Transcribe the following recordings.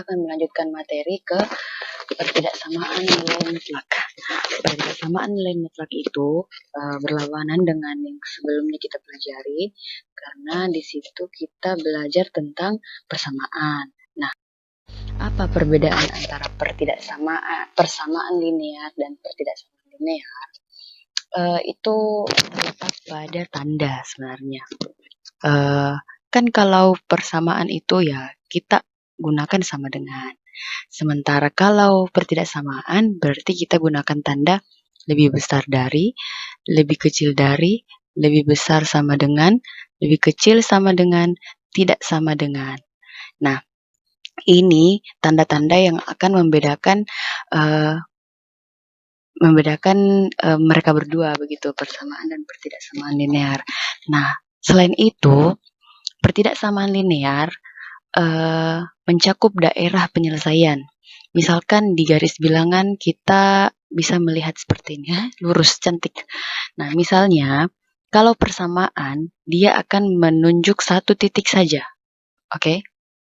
akan melanjutkan materi ke pertidaksamaan nilai mutlak. Pertidaksamaan nilai mutlak itu berlawanan dengan yang sebelumnya kita pelajari, karena di situ kita belajar tentang persamaan. Nah, apa perbedaan antara persamaan linear dan pertidaksamaan linear? Itu terletak pada tanda sebenarnya. Kan kalau persamaan itu ya kita gunakan sama dengan. Sementara kalau pertidaksamaan berarti kita gunakan tanda lebih besar dari, lebih kecil dari, lebih besar sama dengan, lebih kecil sama dengan, tidak sama dengan. Nah, ini tanda-tanda yang akan membedakan mereka berdua begitu, persamaan dan pertidaksamaan linear. Nah, selain itu, pertidaksamaan linear mencakup daerah penyelesaian. Misalkan di garis bilangan kita bisa melihat seperti ini, lurus cantik. Nah, misalnya kalau persamaan dia akan menunjuk satu titik saja. Oke?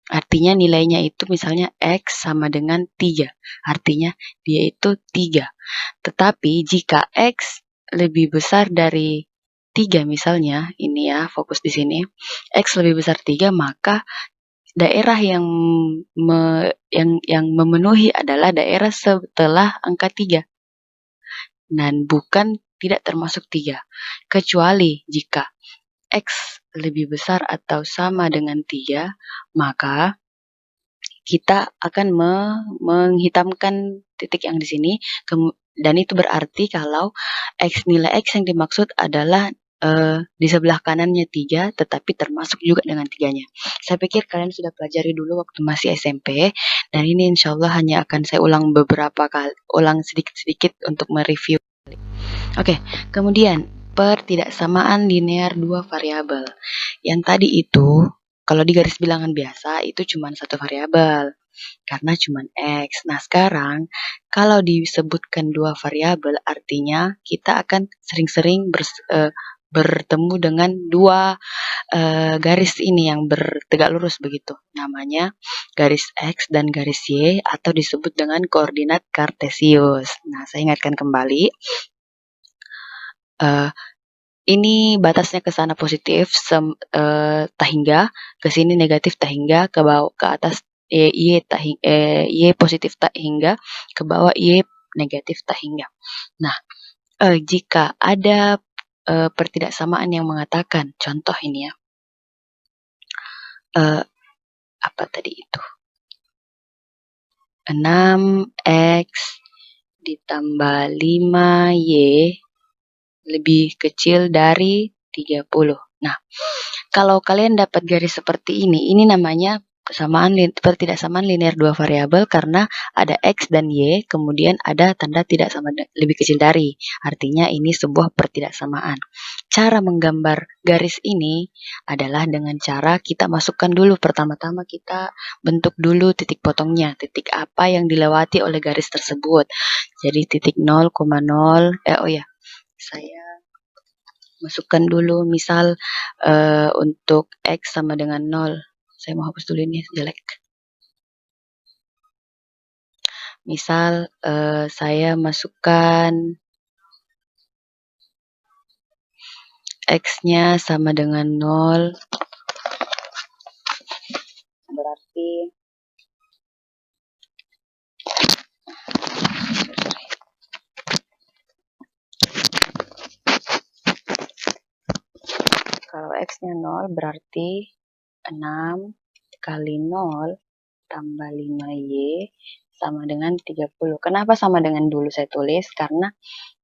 Artinya nilainya itu misalnya X sama dengan 3. Artinya dia itu 3. Tetapi jika X lebih besar dari 3 misalnya, ini ya fokus di sini, X lebih besar 3, maka daerah yang memenuhi adalah daerah setelah angka 3. Dan bukan tidak termasuk 3. Kecuali jika X lebih besar atau sama dengan 3, maka kita akan menghitamkan titik yang di sini, dan itu berarti kalau nilai X yang dimaksud adalah di sebelah kanannya 3, tetapi termasuk juga dengan 3-nya. Saya pikir kalian sudah pelajari dulu waktu masih SMP, dan ini insya Allah hanya akan saya ulang beberapa kali, ulang sedikit-sedikit untuk mereview. Oke, kemudian pertidaksamaan linear 2 variabel. Yang tadi itu, kalau di garis bilangan biasa itu cuma satu variabel, karena cuma X. Nah, sekarang kalau disebutkan 2 variabel, artinya kita akan sering-sering bertemu dengan 2 garis ini yang bertegak lurus begitu. Namanya garis X dan garis Y, atau disebut dengan koordinat kartesius. Nah, saya ingatkan kembali. Ini batasnya ke sana positif tak hingga, ke sini negatif tak hingga, ke bawah ke atas Y positif tak hingga, ke bawah Y negatif tak hingga. Nah, jika ada pertidaksamaan yang mengatakan, contoh ini ya, apa tadi itu? 6X ditambah 5Y lebih kecil dari 30. Nah, kalau kalian dapat garis seperti ini namanya pertidaksamaan linear 2 variabel, karena ada X dan Y, kemudian ada tanda tidak sama lebih kecil dari. Artinya ini sebuah pertidaksamaan. Cara menggambar garis ini adalah dengan cara kita masukkan dulu, pertama-tama kita bentuk dulu titik potongnya, titik apa yang dilewati oleh garis tersebut. Jadi titik 0,0, saya masukkan dulu, misal untuk X sama dengan 0. Saya mau hapus dulu ini, jelek. Misal saya masukkan X-nya sama dengan 0. Berarti kalau X-nya 0 berarti 6 kali 0 tambah 5Y sama dengan 30. Kenapa sama dengan dulu saya tulis? Karena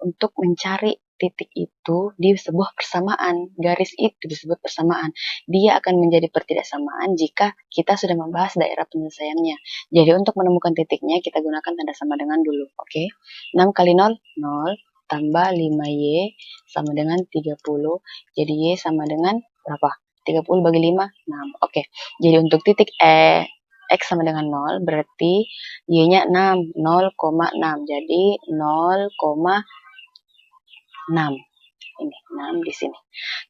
untuk mencari titik itu di sebuah persamaan, garis itu disebut persamaan. Dia akan menjadi pertidaksamaan jika kita sudah membahas daerah penyelesaiannya. Jadi untuk menemukan titiknya kita gunakan tanda sama dengan dulu. Oke? 6 kali 0, 0. Tambah 5Y sama dengan 30. Jadi Y sama dengan berapa? 30 bagi 5, 6. Oke. Jadi untuk titik X sama dengan 0, berarti Y-nya 6, 0,6. Jadi 0,6. Ini 6 di sini.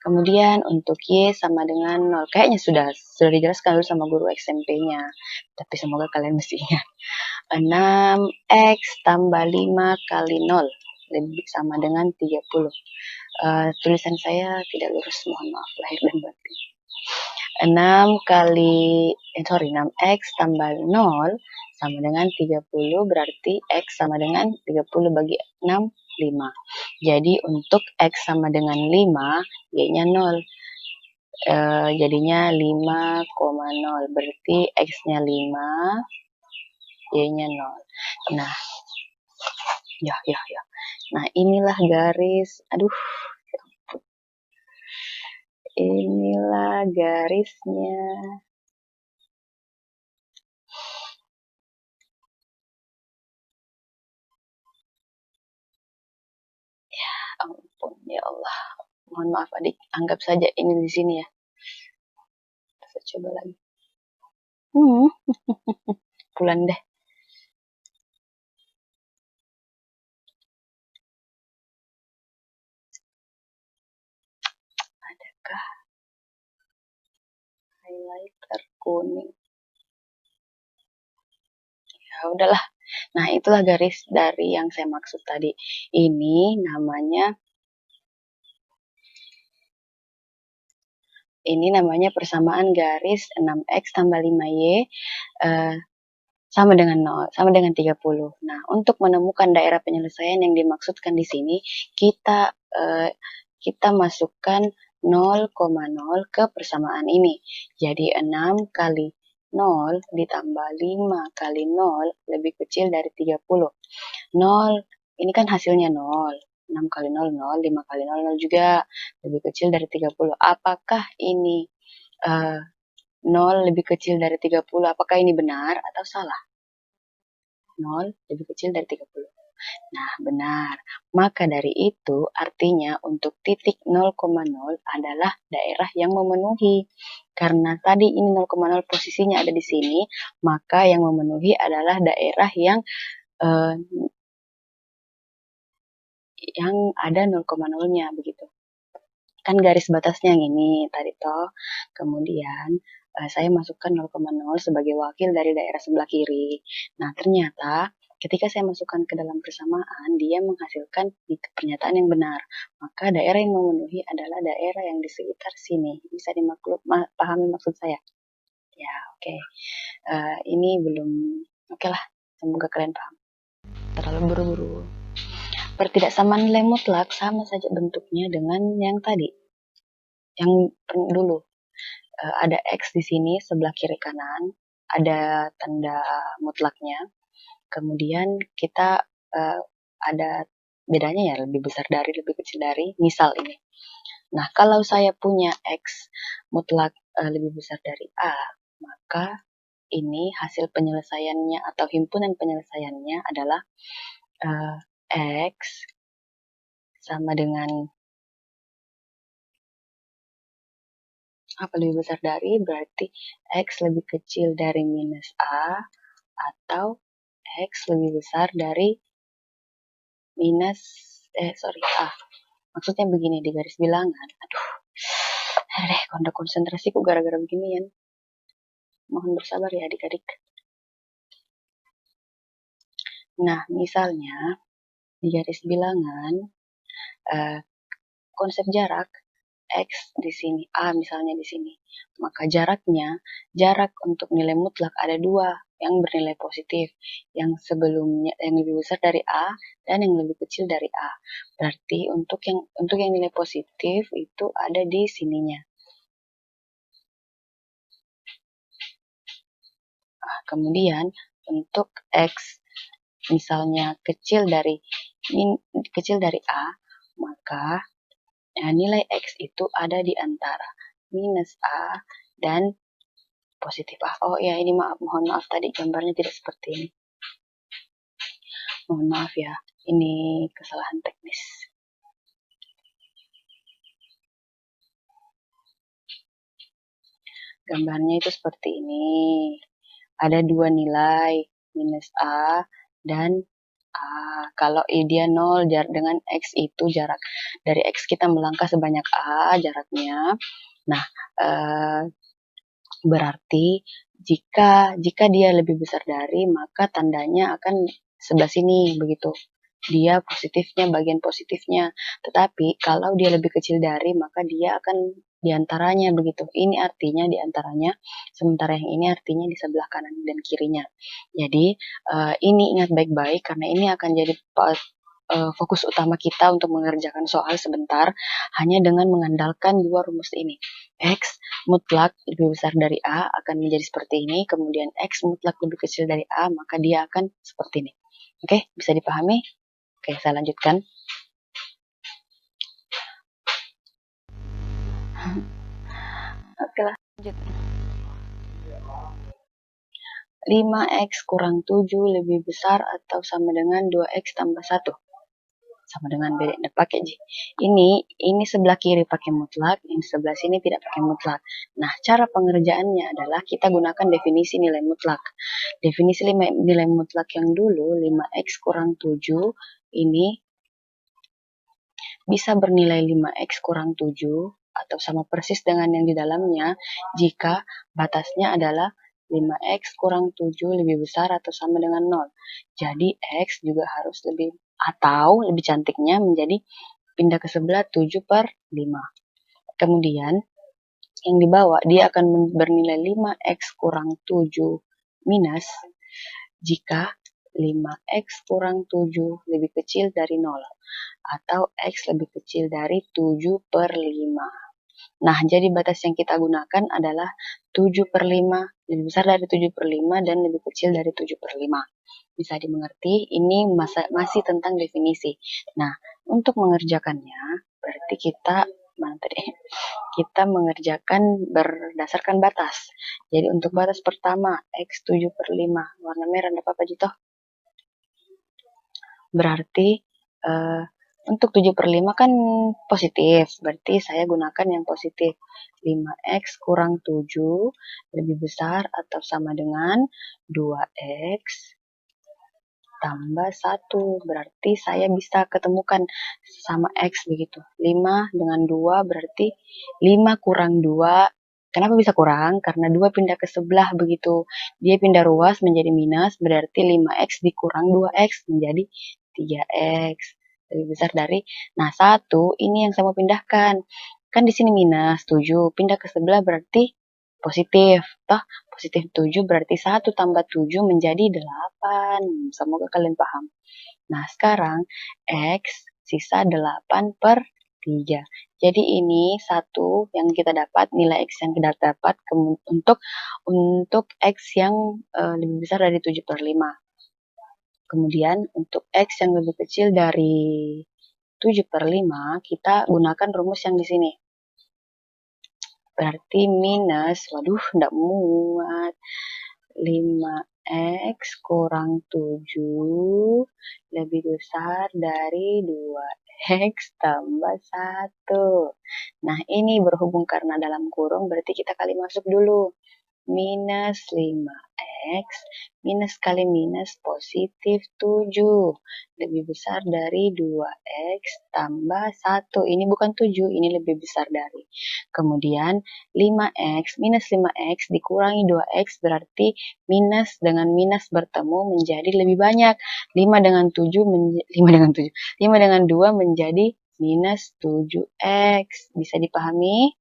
Kemudian untuk Y sama dengan 0. Kayaknya sudah dijelaskan dulu sama guru SMP-nya. Tapi semoga kalian masih ingat. 6X tambah 5 kali 0 lebih sama dengan 30. Tulisan saya tidak lurus, mohon maaf lahir dan batin. 6X tambah 0 sama dengan 30, berarti X sama dengan 30 bagi 6, 5. Jadi untuk X sama dengan 5, Y-nya 0. Jadinya 5,0, berarti X-nya 5, Y-nya 0. Nah, ya. Nah, inilah garis, inilah garisnya. Ya ampun, ya Allah. Mohon maaf adik, anggap saja ini di sini ya. Saya coba lagi. Pulang deh. Adakah highlighter kuning? Ya udahlah. Nah, itulah garis dari yang saya maksud tadi. Ini namanya persamaan garis 6X tambah 5Y sama dengan 0, sama dengan 30. Nah, untuk menemukan daerah penyelesaian yang dimaksudkan di sini, kita masukkan 0,0 ke persamaan ini. Jadi 6 kali 0 ditambah 5 kali 0 lebih kecil dari 30. 0, ini kan hasilnya 0. 6 kali 0, 0. 5 kali 0, 0 juga. Lebih kecil dari 30. Apakah ini 0 lebih kecil dari 30? Apakah ini benar atau salah? 0 lebih kecil dari 30. Nah, benar. Maka dari itu, artinya untuk titik 0,0 adalah daerah yang memenuhi. Karena tadi ini 0,0 posisinya ada di sini, maka yang memenuhi adalah daerah yang ada 0,0-nya begitu. Kan garis batasnya yang ini tadi toh. Kemudian saya masukkan 0,0 sebagai wakil dari daerah sebelah kiri. Nah, ternyata ketika saya masukkan ke dalam persamaan, dia menghasilkan pernyataan yang benar. Maka daerah yang memenuhi adalah daerah yang di sekitar sini. Bisa pahami maksud saya? Ya, oke. Ini belum oke lah. Semoga kalian paham. Terlalu buru-buru. Pertidaksamaan nilai mutlak sama saja bentuknya dengan yang tadi. Yang dulu. Ada X di sini sebelah kiri kanan. Ada tanda mutlaknya. Kemudian kita ada bedanya ya, lebih besar dari, lebih kecil dari, misal ini. Nah, kalau saya punya X mutlak lebih besar dari A, maka ini hasil penyelesaiannya atau himpunan penyelesaiannya adalah X sama dengan apa lebih besar dari, berarti X lebih kecil dari minus A atau X lebih besar dari minus A. Maksudnya begini di garis bilangan. Konsentrasi kok gara-gara beginian. Mohon bersabar ya adik-adik. Nah, misalnya di garis bilangan konsep jarak X di sini, A misalnya di sini. Maka jarak untuk nilai mutlak ada dua yang bernilai positif. Yang sebelumnya yang lebih besar dari A dan yang lebih kecil dari A. Berarti untuk yang nilai positif itu ada di sininya. Kemudian untuk X misalnya kecil dari A, maka nilai X itu ada di antara minus A dan positif A. Oh ya, ini mohon maaf tadi gambarnya tidak seperti ini. Mohon maaf ya, ini kesalahan teknis. Gambarnya itu seperti ini. Ada dua nilai, minus A dan Kalau dia 0 dengan X itu jarak dari X kita melangkah sebanyak A jaraknya. Nah, berarti jika dia lebih besar dari, maka tandanya akan sebelah sini begitu. Dia positifnya, bagian positifnya. Tetapi kalau dia lebih kecil dari, maka dia akan diantaranya begitu. Ini artinya diantaranya, sementara yang ini artinya di sebelah kanan dan kirinya. Jadi ini ingat baik-baik karena ini akan jadi fokus utama kita untuk mengerjakan soal sebentar hanya dengan mengandalkan dua rumus ini. X mutlak lebih besar dari A akan menjadi seperti ini, kemudian X mutlak lebih kecil dari A, maka dia akan seperti ini. Oke, bisa dipahami? Oke, saya lanjutkan. Oke lah, lanjut. 5X kurang 7 lebih besar atau sama dengan 2X tambah 1. Sama dengan beda, pakai J. Ini sebelah kiri pakai mutlak, yang sebelah sini tidak pakai mutlak. Nah, cara pengerjaannya adalah kita gunakan definisi nilai mutlak. Definisi nilai mutlak yang dulu, 5X kurang 7, ini bisa bernilai 5X kurang 7 atau sama persis dengan yang di dalamnya jika batasnya adalah 5X kurang 7 lebih besar atau sama dengan 0. Jadi X juga harus lebih, atau lebih cantiknya menjadi pindah ke sebelah 7 per 5. Kemudian yang di bawah dia akan bernilai 5X kurang 7 minus jika 5X kurang 7 lebih kecil dari 0 atau X lebih kecil dari 7 per 5. Nah, jadi batas yang kita gunakan adalah 7 per 5, lebih besar dari 7 per 5 dan lebih kecil dari 7 per 5. Bisa dimengerti, ini masih tentang definisi. Nah, untuk mengerjakannya, berarti kita mengerjakan berdasarkan batas. Jadi untuk batas pertama, X 7 per 5, warna merah, ada apa-apa Jito? Berarti untuk 7 per 5 kan positif, berarti saya gunakan yang positif. 5X kurang 7 lebih besar atau sama dengan 2X tambah 1. Berarti saya bisa ketemukan sama X begitu. 5 dengan 2 berarti 5 kurang 2. Kenapa bisa kurang? Karena 2 pindah ke sebelah begitu. Dia pindah ruas menjadi minus, berarti 5X dikurang 2X menjadi 3X. Lebih besar dari, nah 1 ini yang saya mau pindahkan. Kan di sini minus 7, pindah ke sebelah berarti positif. Toh, positif 7 berarti 1 tambah 7 menjadi 8. Semoga kalian paham. Nah, sekarang X sisa 8 per 3. Jadi ini 1 yang kita dapat, nilai X yang kita dapat untuk X yang lebih besar dari 7 per 5. Kemudian untuk X yang lebih kecil dari 7 per 5, kita gunakan rumus yang di sini. Berarti minus, waduh, tidak muat. 5X kurang 7 lebih besar dari 2X tambah 1. Nah, ini berhubung karena dalam kurung, berarti kita kali masuk dulu. Minus 5X minus kali minus positif 7 lebih besar dari 2X tambah 1. Ini bukan 7, ini lebih besar dari. Kemudian 5X minus 5X dikurangi 2X berarti minus dengan minus bertemu menjadi lebih banyak. 5 dengan 2 menjadi minus 7X. Bisa dipahami?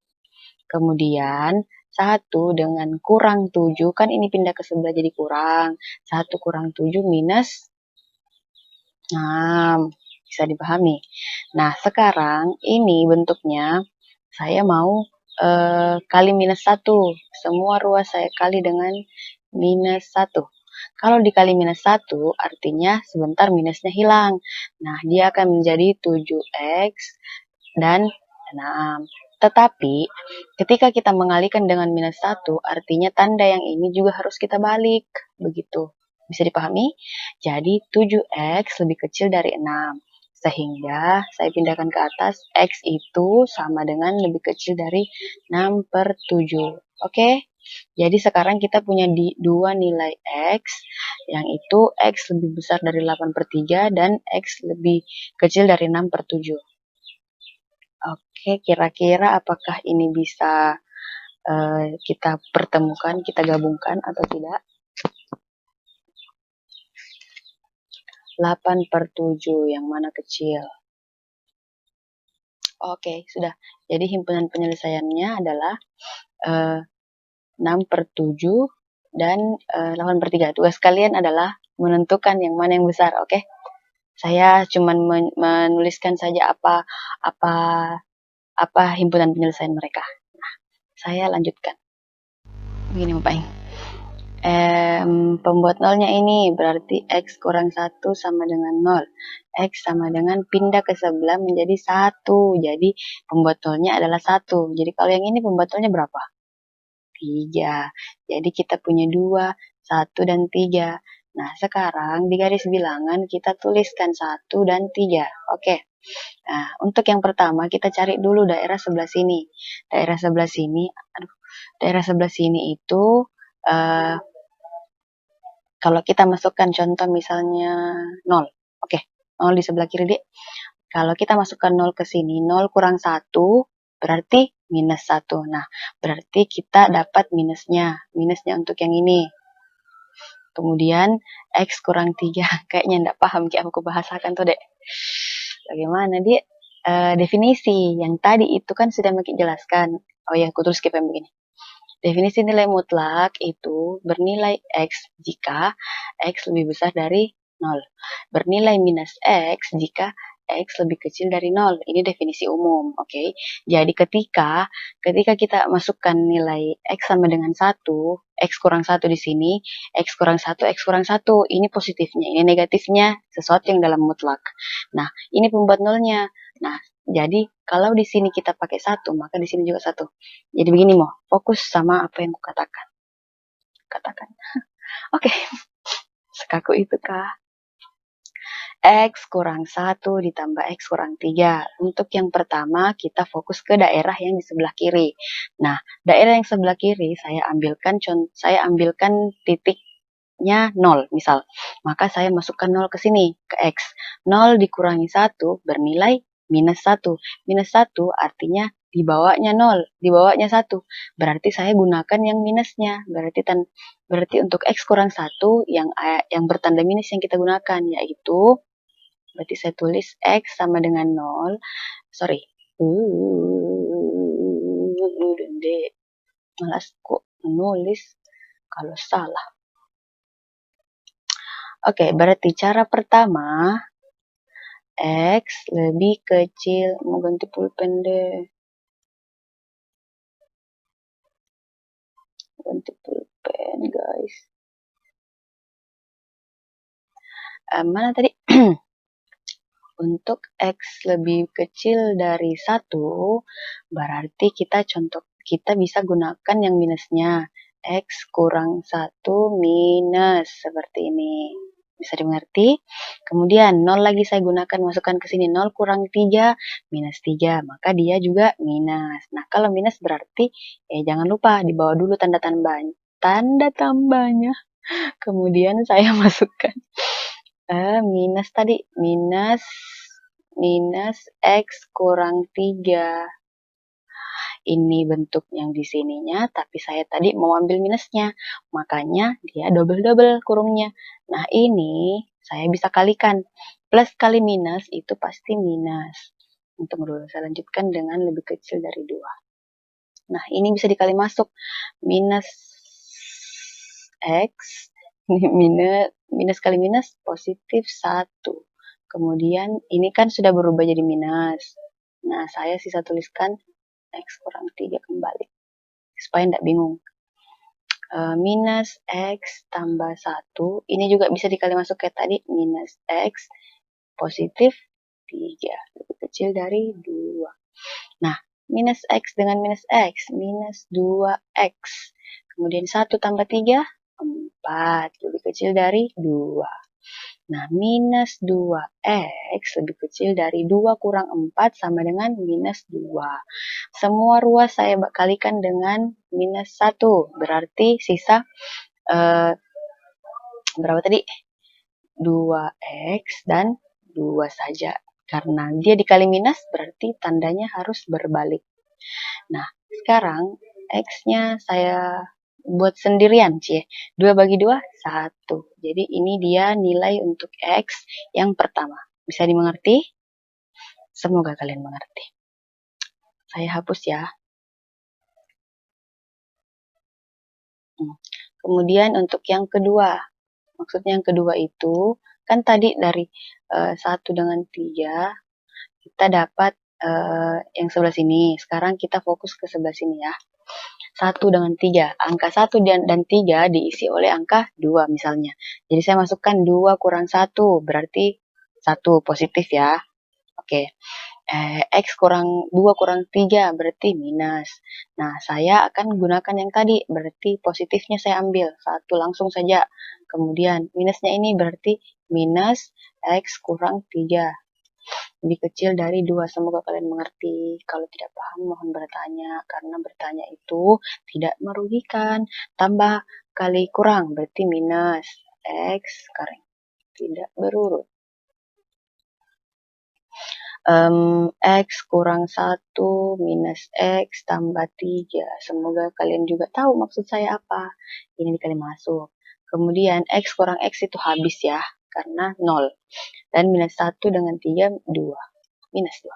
Kemudian 1 dengan kurang 7, kan ini pindah ke sebelah jadi kurang. 1 kurang 7 minus 6. Bisa dipahami? Nah, sekarang ini bentuknya saya mau kali minus 1. Semua ruas saya kali dengan minus 1. Kalau dikali minus 1, artinya sebentar minusnya hilang. Nah, dia akan menjadi 7X dan 6. Tetapi, ketika kita mengalihkan dengan minus 1, artinya tanda yang ini juga harus kita balik. Begitu. Bisa dipahami? Jadi, 7X lebih kecil dari 6. Sehingga, saya pindahkan ke atas, X itu sama dengan lebih kecil dari 6 per 7. Oke? Jadi sekarang kita punya dua nilai X, yang itu X lebih besar dari 8/3 dan X lebih kecil dari 6/7. Oke, kira-kira apakah ini bisa kita pertemukan, kita gabungkan atau tidak? 8/7 yang mana kecil? Oke, sudah. Jadi himpunan penyelesaiannya adalah 6/7 dan 8/3. Tugas kalian adalah menentukan yang mana yang besar, oke? Saya cuma menuliskan saja apa himpunan penyelesaian mereka. Nah, saya lanjutkan. Begini, Bapak. Pembuat nolnya ini berarti X kurang 1 sama dengan 0. X sama dengan pindah ke sebelah menjadi 1. Jadi pembuat nolnya adalah 1. Jadi kalau yang ini pembuat nolnya berapa? 3. Jadi kita punya 2, 1 dan 3. Nah, sekarang di garis bilangan kita tuliskan 1 dan 3. Oke. Nah, untuk yang pertama kita cari dulu daerah sebelah sini. Daerah sebelah sini itu kalau kita masukkan contoh misalnya 0. Oke, 0 di sebelah kiri, Dek. Kalau kita masukkan 0 ke sini, 0 kurang 1 berarti minus 1. Nah, berarti kita dapat minusnya. Minusnya untuk yang ini. Kemudian, X kurang 3. Kayaknya enggak paham kayak aku bahasakan tuh, Dek. Bagaimana, Dek? Definisi. Yang tadi itu kan sudah Maki jelaskan. Oh ya, aku terus skip yang begini. Definisi nilai mutlak itu bernilai X jika X lebih besar dari 0. Bernilai minus X jika X lebih kecil dari 0. Ini definisi umum, oke? Jadi ketika kita masukkan nilai X sama dengan 1, X kurang 1 di sini, X kurang 1, X kurang 1. Ini positifnya, ini negatifnya, sesuatu yang dalam mutlak. Nah, ini pembuat nolnya. Nah, jadi kalau di sini kita pakai 1, maka di sini juga 1. Jadi begini, Mo, fokus sama apa yang kukatakan. Oke, sekaku itu kah? X kurang 1 ditambah X kurang 3. Untuk yang pertama, kita fokus ke daerah yang di sebelah kiri. Nah, daerah yang sebelah kiri, saya ambilkan titiknya 0, misal. Maka saya masukkan 0 ke sini, ke X. 0 dikurangi 1 bernilai minus 1. Minus 1 artinya di bawahnya 0, di bawahnya 1. Berarti saya gunakan yang minusnya. Berarti untuk X kurang 1 yang bertanda minus yang kita gunakan, yaitu berarti saya tulis X sama dengan 0. Sorry. Malas kok menulis kalau salah. Oke, berarti cara pertama X lebih kecil. Mau ganti pulpen deh. Ganti pulpen, guys. Mana tadi? Untuk X lebih kecil dari 1, berarti kita bisa gunakan yang minusnya. X kurang 1 minus, seperti ini. Bisa dimengerti? Kemudian 0 lagi saya gunakan, masukkan ke sini 0 kurang 3, minus 3. Maka dia juga minus. Nah, kalau minus berarti, jangan lupa dibawa dulu tanda tambahnya. Kemudian saya masukkan minus tadi, minus X kurang 3. Ini bentuk yang di sininya, tapi saya tadi mau ambil minusnya. Makanya dia double-double kurungnya. Nah, ini saya bisa kalikan. Plus kali minus itu pasti minus. Untuk dulu, saya lanjutkan dengan lebih kecil dari 2. Nah, ini bisa dikali masuk. Minus X minus kali minus positif 1. Kemudian ini kan sudah berubah jadi minus. Nah, saya sisa tuliskan X kurang 3 kembali. Supaya tidak bingung. Minus X tambah 1. Ini juga bisa dikali masuk kayak tadi. Minus X positif 3. Lebih kecil dari 2. Nah, minus X dengan minus X. Minus 2X. Kemudian 1 tambah 3. 4, lebih kecil dari 2. Nah, minus 2x lebih kecil dari 2 kurang 4 sama dengan minus 2. Semua ruas saya kalikan dengan minus 1. Berarti sisa berapa tadi? 2x dan 2 saja. Karena dia dikali minus berarti tandanya harus berbalik. Nah, sekarang x-nya saya buat sendirian, cie. 2 bagi 2, 1. Jadi ini dia nilai untuk x yang pertama. Bisa dimengerti? Semoga kalian mengerti. Saya hapus ya. Kemudian untuk yang kedua. Maksudnya yang kedua itu, kan tadi dari 1 dengan 3, kita dapat yang sebelah sini. Sekarang kita fokus ke sebelah sini ya. 1 dengan 3. Angka 1 dan 3 diisi oleh angka 2 misalnya. Jadi saya masukkan 2 kurang 1, berarti 1 positif ya. Oke. X kurang 2 kurang 3 berarti minus. Nah, saya akan gunakan yang tadi, berarti positifnya saya ambil 1 langsung saja. Kemudian minusnya ini berarti minus X kurang 3. Lebih kecil dari 2. Semoga kalian mengerti. Kalau tidak paham mohon bertanya, karena bertanya itu tidak merugikan. Tambah kali kurang berarti minus X sekarang tidak berurut. X kurang 1 minus X tambah 3. Semoga kalian juga tahu maksud saya apa. Ini dikali masuk. Kemudian X kurang X itu habis ya, karena 0. Dan minus 1 dengan 3, 2. Minus 2.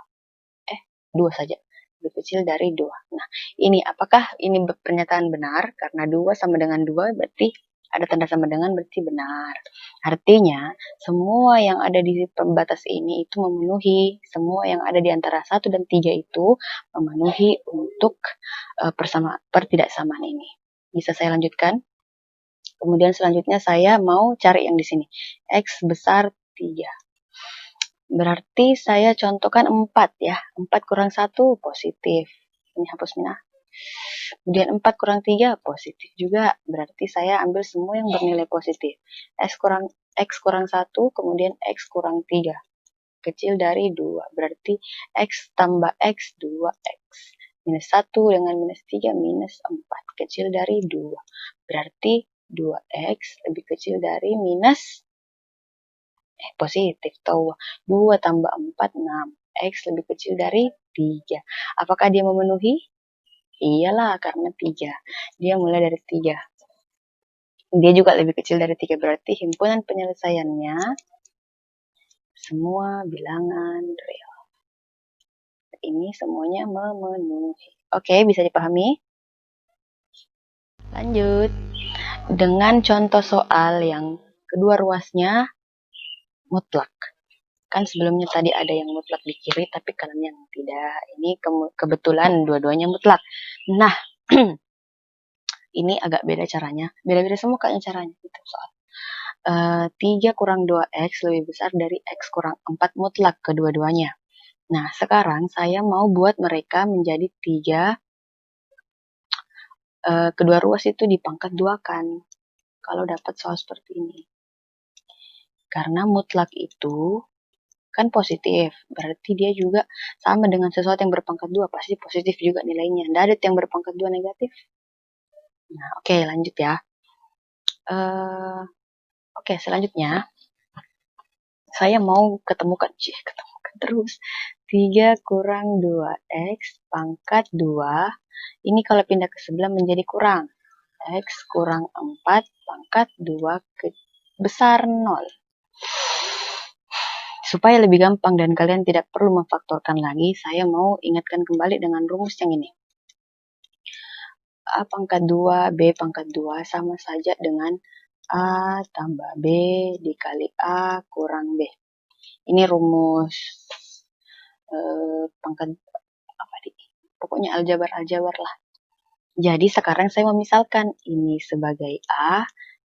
2 saja. Lebih kecil dari 2. Nah, ini apakah ini pernyataan benar? Karena 2 sama dengan 2 berarti ada tanda sama dengan berarti benar. Artinya, semua yang ada di pembatas ini itu memenuhi, semua yang ada di antara 1 dan 3 itu memenuhi untuk pertidaksamaan ini. Bisa saya lanjutkan? Kemudian selanjutnya saya mau cari yang di sini. X besar 3. Berarti saya contohkan 4 ya. 4 kurang 1 positif. Ini hapus minah. Kemudian 4 kurang 3 positif juga. Berarti saya ambil semua yang bernilai positif. X kurang 1, kemudian X kurang 3. Kecil dari 2. Berarti X tambah X 2X. Minus 1 dengan minus 3 minus 4. Kecil dari 2. Berarti 2X lebih kecil dari minus positif. Tahu 2 tambah 4, 6. X lebih kecil dari 3. Apakah dia memenuhi? Iyalah, karena 3. Dia mulai dari 3. Dia juga lebih kecil dari 3. Berarti himpunan penyelesaiannya semua bilangan real. Ini semuanya memenuhi. Oke, bisa dipahami? Lanjut. Dengan contoh soal yang kedua ruasnya mutlak. Kan sebelumnya tadi ada yang mutlak di kiri, tapi kanannya tidak. Ini kebetulan dua-duanya mutlak. Nah, ini agak beda caranya. Beda-beda semua kayaknya caranya. Gitu soal. 3 kurang 2X lebih besar dari X kurang 4 mutlak kedua-duanya. Nah, sekarang saya mau buat mereka menjadi 3. Kedua ruas itu dipangkat 2 kan. Kalau dapat soal seperti ini. Karena mutlak itu kan positif, berarti dia juga sama dengan sesuatu yang berpangkat 2, pasti positif juga nilainya. Tidak ada yang berpangkat 2 negatif. Nah, oke, lanjut ya. Oke, selanjutnya saya mau ketemukan terus 3 kurang 2X pangkat 2. Ini kalau pindah ke sebelah menjadi kurang. X kurang 4 pangkat 2 besar 0. Supaya lebih gampang dan kalian tidak perlu memfaktorkan lagi, saya mau ingatkan kembali dengan rumus yang ini. A pangkat 2, B pangkat 2 sama saja dengan A tambah B dikali A kurang B. Ini rumus pangkat apa nih? Pokoknya aljabar lah. Jadi sekarang saya memisalkan ini sebagai A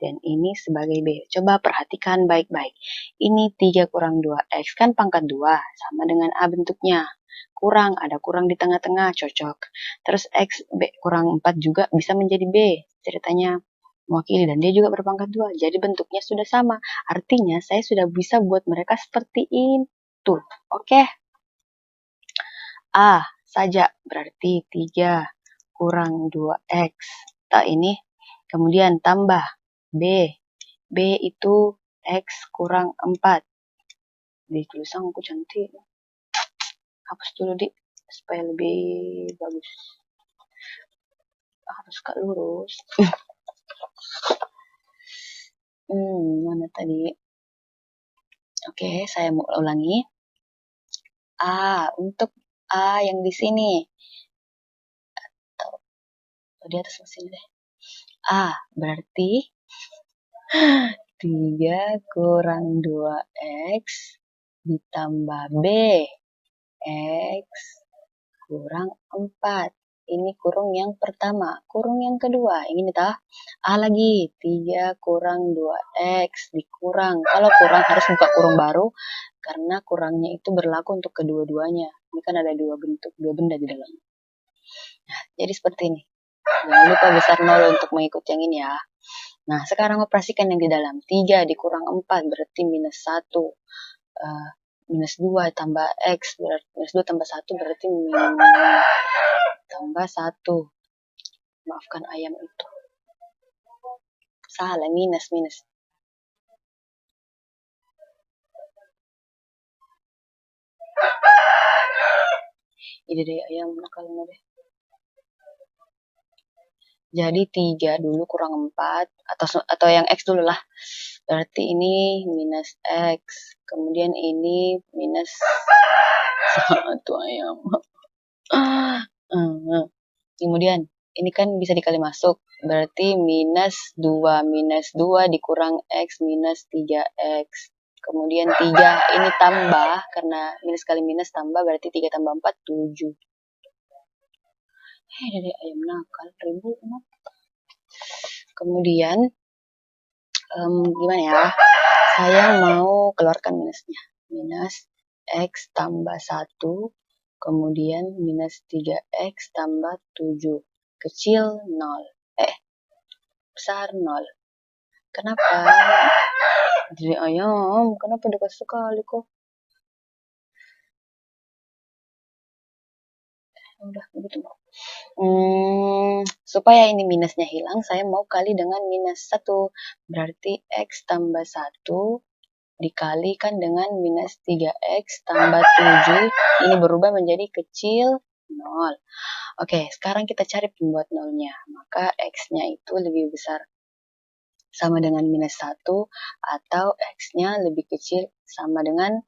dan ini sebagai B. Coba perhatikan baik-baik. Ini 3 kurang 2X kan pangkat 2, sama dengan A bentuknya. Kurang, ada kurang di tengah-tengah, cocok. Terus X B kurang 4 juga bisa menjadi B. Ceritanya mewakili dan dia juga berpangkat 2. Jadi bentuknya sudah sama. Artinya saya sudah bisa buat mereka seperti itu. Oke. A saja berarti 3 kurang 2x. Ini. Kemudian tambah B. B itu x kurang 4. Di tulisan aku cantik. Hapus dulu supaya lebih bagus. Harus Kak lurus. Mana tadi? Oke, saya mau ulangi. Untuk A yang di sini. Atau di atas sini deh. A berarti 3 kurang 2x ditambah B x kurang 4. Ini kurung yang pertama. Kurung yang kedua. Ini tah. A lagi. 3 kurang 2x dikurang. Kalau kurang harus buka kurung baru. Karena kurangnya itu berlaku untuk kedua-duanya. Ini kan ada dua benda di dalam. Nah, jadi seperti ini. Jangan lupa besar 0 untuk mengikuti yang ini ya. Nah, sekarang operasikan yang di dalam. 3 dikurang 4 berarti minus 1. Minus 2 tambah x berarti minus 2 tambah 1 berarti tambah 1. Maafkan ayam itu. Salah, minus. Ini deh ayam nakal deh. Jadi 3 dulu kurang 4 atau yang x dulu lah. Berarti ini minus x. Kemudian ini minus 1 ayam. Kemudian ini kan bisa dikali masuk. Berarti minus 2 dikurang x minus 3x. Kemudian 3 ini tambah karena minus kali minus tambah berarti 3 tambah 4 7. Dari ayam nakal ribu. Kemudian gimana ya? Saya mau keluarkan minusnya. Minus x tambah 1, kemudian minus 3x tambah 7. Kecil 0. Besar 0. Kenapa? Jadi ayam, kenapa dekat sekali kok? Udah begitu. Supaya ini minusnya hilang, saya mau kali dengan minus 1. Berarti x tambah 1 dikalikan dengan minus 3x tambah 7. Ini berubah menjadi kecil 0. Oke, sekarang kita cari pembuat 0-nya. Maka x-nya itu lebih besar sama dengan minus 1 atau x-nya lebih kecil sama dengan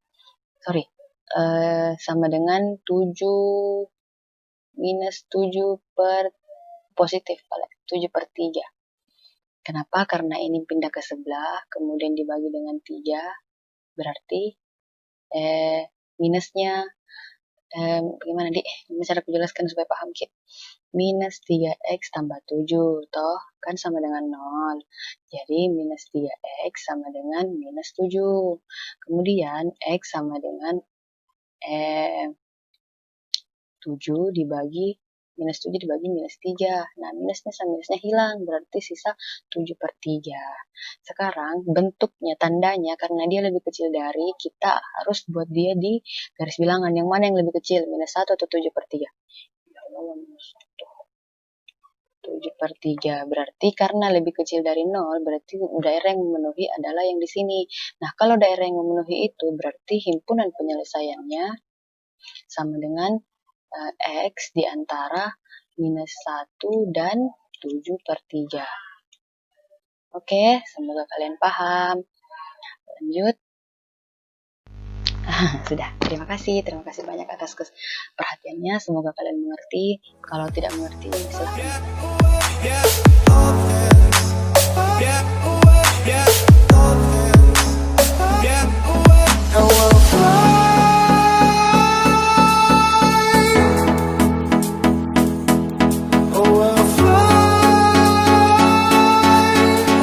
sama dengan 7 minus 7 per positif, 7 per 3. Kenapa? Karena ini pindah ke sebelah, kemudian dibagi dengan 3, berarti minusnya, gimana cara aku jelaskan supaya paham Ki? Minus 3x tambah 7, toh kan sama dengan 0. Jadi minus 3x sama dengan minus 7. Kemudian x sama dengan 7 dibagi minus 7 dibagi minus 3. Nah, minusnya sama minusnya hilang, berarti sisa 7 per 3. Sekarang bentuknya, tandanya, karena dia lebih kecil dari, kita harus buat dia di garis bilangan. Yang mana yang lebih kecil, minus 1 atau 7 per 3? Ya Allah, minus 1. 7 per 3. Berarti karena lebih kecil dari 0, berarti daerah yang memenuhi adalah yang di sini. Nah, kalau daerah yang memenuhi itu, berarti himpunan penyelesaiannya sama dengan x di antara minus 1 dan 7 per 3. Oke, semoga kalian paham. Lanjut. Sudah, terima kasih banyak atas perhatiannya. Semoga kalian mengerti. Kalau tidak mengerti, silahkan.